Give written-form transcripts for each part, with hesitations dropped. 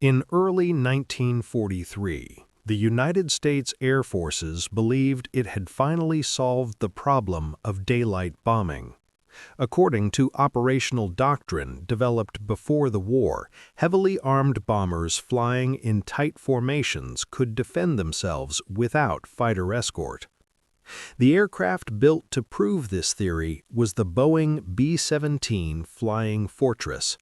In early 1943, the United States Air Forces believed it had finally solved the problem of daylight bombing. According to operational doctrine developed before the war, heavily armed bombers flying in tight formations could defend themselves without fighter escort. The aircraft built to prove this theory was the Boeing B-17 Flying Fortress.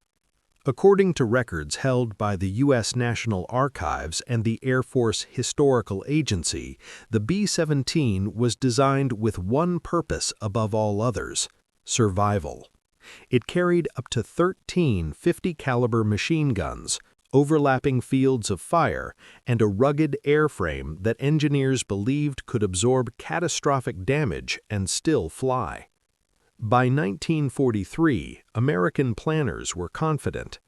According to records held by the U.S. National Archives and the Air Force Historical Agency, the B-17 was designed with one purpose above all others: survival. It carried up to 13 50-caliber machine guns, overlapping fields of fire, and a rugged airframe that engineers believed could absorb catastrophic damage and still fly. By 1943, American planners were confident.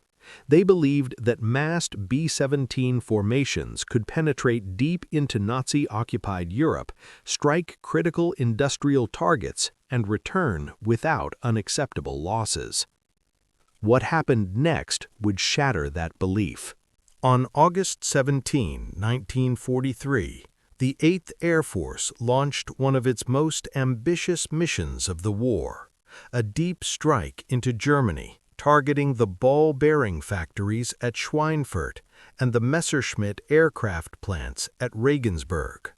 They believed that massed B-17 formations could penetrate deep into Nazi-occupied Europe, strike critical industrial targets, and return without unacceptable losses. What happened next would shatter that belief. On August 17, 1943, the 8th Air Force launched one of its most ambitious missions of the war, a deep strike into Germany, targeting the ball bearing factories at Schweinfurt and the Messerschmitt aircraft plants at Regensburg.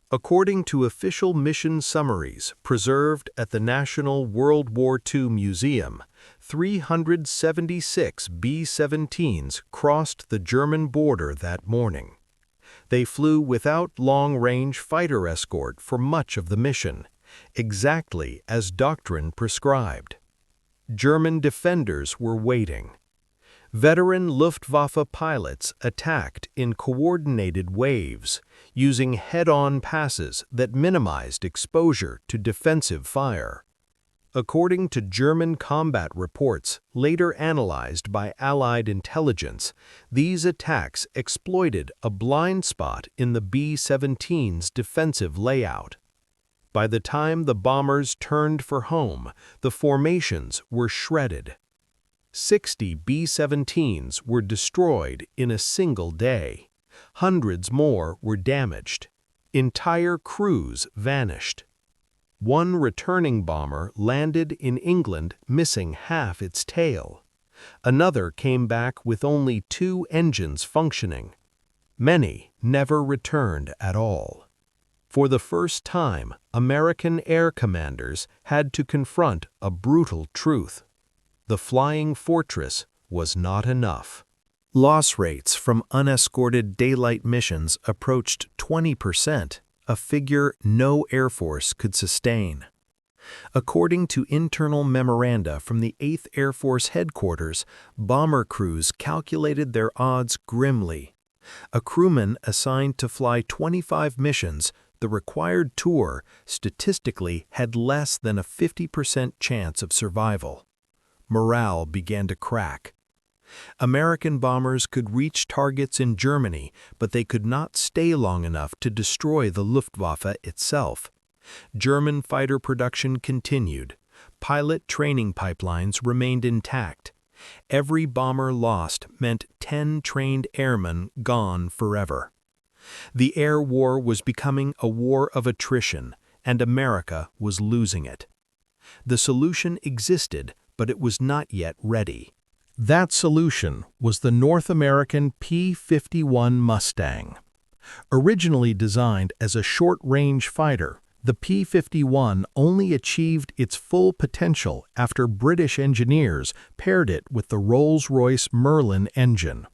According to official mission summaries preserved at the National World War II Museum, 376 B-17s crossed the German border that morning. They flew without long-range fighter escort for much of the mission, exactly as doctrine prescribed. German defenders were waiting. Veteran Luftwaffe pilots attacked in coordinated waves, using head-on passes that minimized exposure to defensive fire. According to German combat reports later analyzed by Allied intelligence, these attacks exploited a blind spot in the B-17's defensive layout. By the time the bombers turned for home, the formations were shredded. 60 B-17s were destroyed in a single day. Hundreds more were damaged. Entire crews vanished. One returning bomber landed in England missing half its tail. Another came back with only 2 engines functioning. Many never returned at all. For the first time, American air commanders had to confront a brutal truth. The Flying Fortress was not enough. Loss rates from unescorted daylight missions approached 20%, a figure no Air Force could sustain. According to internal memoranda from the 8th Air Force headquarters, bomber crews calculated their odds grimly. A crewman assigned to fly 25 missions, the required tour, statistically had less than a 50% chance of survival. Morale began to crack. American bombers could reach targets in Germany, but they could not stay long enough to destroy the Luftwaffe itself. German fighter production continued. Pilot training pipelines remained intact. Every bomber lost meant 10 trained airmen gone forever. The air war was becoming a war of attrition, and America was losing it. The solution existed, but it was not yet ready. That solution was the North American P-51 Mustang. Originally designed as a short-range fighter, the P-51 only achieved its full potential after British engineers paired it with the Rolls-Royce Merlin engine.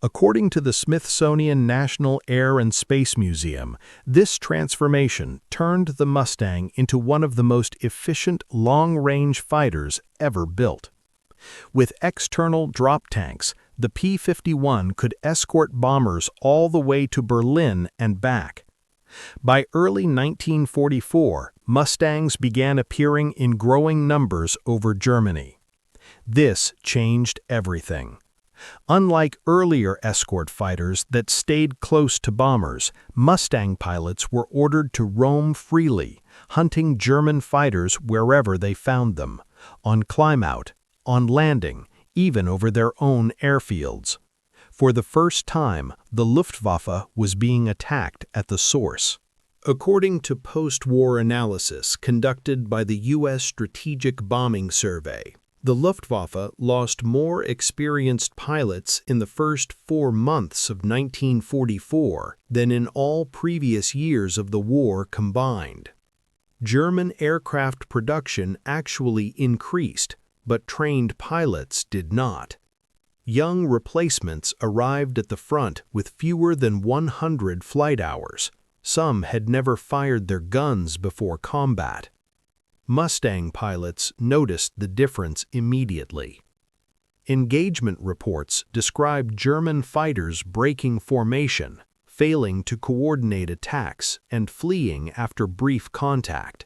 According to the Smithsonian National Air and Space Museum, this transformation turned the Mustang into one of the most efficient long-range fighters ever built. With external drop tanks, the P-51 could escort bombers all the way to Berlin and back. By early 1944, Mustangs began appearing in growing numbers over Germany. This changed everything. Unlike earlier escort fighters that stayed close to bombers, Mustang pilots were ordered to roam freely, hunting German fighters wherever they found them, on climb-out, on landing, even over their own airfields. For the first time, the Luftwaffe was being attacked at the source. According to post-war analysis conducted by the U.S. Strategic Bombing Survey, the Luftwaffe lost more experienced pilots in the first 4 months of 1944 than in all previous years of the war combined. German aircraft production actually increased, but trained pilots did not. Young replacements arrived at the front with fewer than 100 flight hours. Some had never fired their guns before combat. Mustang pilots noticed the difference immediately. Engagement reports described German fighters breaking formation, failing to coordinate attacks, and fleeing after brief contact.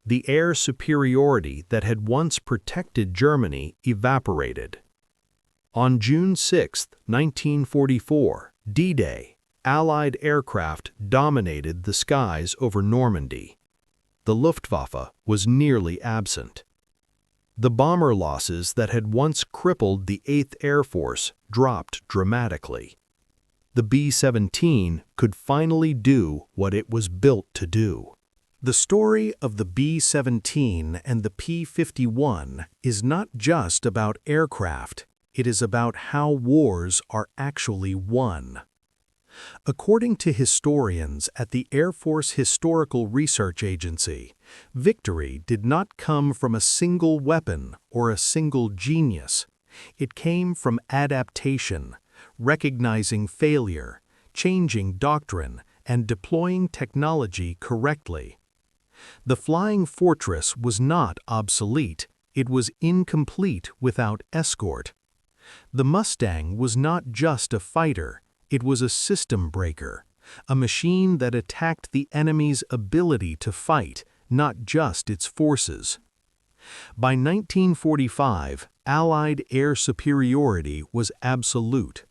The air superiority that had once protected Germany evaporated. On June 6, 1944, D-Day, Allied aircraft dominated the skies over Normandy. The Luftwaffe was nearly absent. The bomber losses that had once crippled the 8th Air Force dropped dramatically. The B-17 could finally do what it was built to do. The story of the B-17 and the P-51 is not just about aircraft, it is about how wars are actually won. According to historians at the Air Force Historical Research Agency, victory did not come from a single weapon or a single genius. It came from adaptation, recognizing failure, changing doctrine, and deploying technology correctly. The Flying Fortress was not obsolete, it was incomplete without escort. The Mustang was not just a fighter, it was a system breaker, a machine that attacked the enemy's ability to fight, not just its forces. By 1945, Allied air superiority was absolute.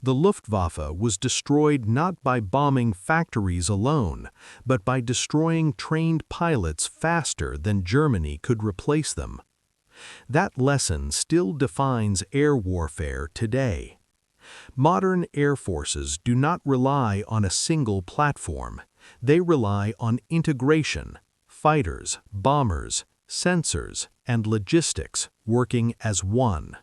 The Luftwaffe was destroyed not by bombing factories alone, but by destroying trained pilots faster than Germany could replace them. That lesson still defines air warfare today. Modern air forces do not rely on a single platform. They rely on integration, fighters, bombers, sensors, and logistics working as one.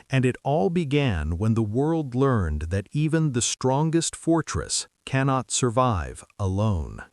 And it all began when the world learned that even the strongest fortress cannot survive alone.